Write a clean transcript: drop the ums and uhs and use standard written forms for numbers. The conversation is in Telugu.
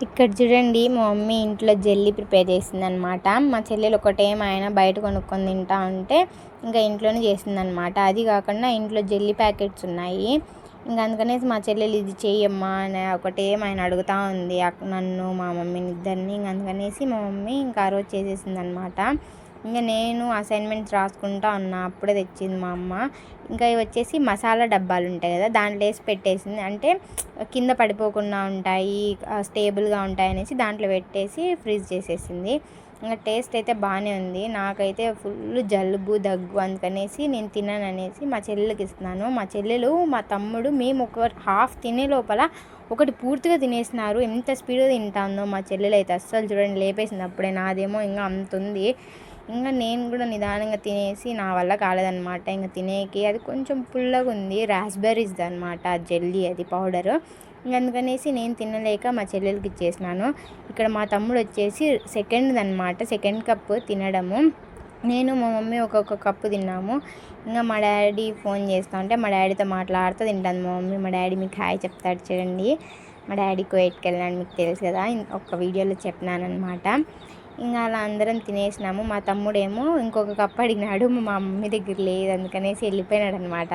ఇక్కడ చూడండి మా మమ్మీ ఇంట్లో జెల్లీ ప్రిపేర్ చేసిందనమాట. మా చెల్లెలు ఒకటేమైనా బయట కొనుక్కొని తింటా ఉంటే ఇంకా ఇంట్లోనే చేసిందనమాట. అది కాకుండా ఇంట్లో జెల్లీ ప్యాకెట్స్ ఉన్నాయి. ఇంకా అందుకనేసి మా చెల్లెలు ఇది చెయ్యమ్మా అని ఒకటేమైనా అడుగుతూ ఉంది నన్ను మా మమ్మీని ఇద్దరిని. ఇంక అందుకనేసి మా మమ్మీ ఇంకా ఆ రోజు చేసేసిందనమాట. ఇంకా నేను అసైన్మెంట్స్ రాసుకుంటా ఉన్నా, అప్పుడే తెచ్చింది మా అమ్మ. ఇంకా ఇవి వచ్చేసి మసాలా డబ్బాలు ఉంటాయి కదా, దాంట్లో వేసి పెట్టేసింది. అంటే కింద పడిపోకుండా ఉంటాయి, స్టేబుల్గా ఉంటాయి అనేసి దాంట్లో పెట్టేసి ఫ్రీజ్ చేసేసింది. ఇంకా టేస్ట్ అయితే బాగానే ఉంది. నాకైతే ఫుల్ జలుబు దగ్గు, అందుకనేసి నేను తిన్నాను అనేసి మా చెల్లెలకి ఇస్తున్నాను. మా చెల్లెలు మా తమ్ముడు మేము ఒక హాఫ్ తినే లోపల ఒకటి పూర్తిగా తినేసినారు. ఎంత స్పీడ్గా తింటాందో మా చెల్లెలు అయితే. అస్సలు చూడండి లేపేసింది అప్పుడే. నాదేమో ఇంకా అంత ఉంది. ఇంకా నేను కూడా నిదానంగా తినేసి నా వల్ల కాలేదనమాట ఇంకా తినేకి. అది కొంచెం పుల్లగా ఉంది, రాస్బెర్రీస్ది అనమాట జెల్లీ, అది పౌడరు. ఇంక అందుకనేసి నేను తినలేక మా చెల్లెలకి ఇచ్చేసినాను. ఇక్కడ మా తమ్ముడు వచ్చేసి సెకండ్ కప్పు తినడము. నేను మా మమ్మీ ఒక్కొక్క కప్పు తిన్నాము. ఇంకా మా డాడీ ఫోన్ చేస్తా ఉంటే మా డాడీతో మాట్లాడుతూ తింటాను మా మమ్మీ. మా డాడీ మీకు హాయ్ చెప్తాడు చూడండి. మా డాడీ కువైట్కి వెళ్ళాను, మీకు తెలుసు కదా, ఒక వీడియోలో చెప్పినాను అనమాట. ఇంకా అలా అందరం తినేసినాము. మా తమ్ముడేమో ఇంకొక కప్పు అడిగినాడు, మా మమ్మీ దగ్గర లేదు, అందుకనేసి వెళ్ళిపోయినాడు అనమాట.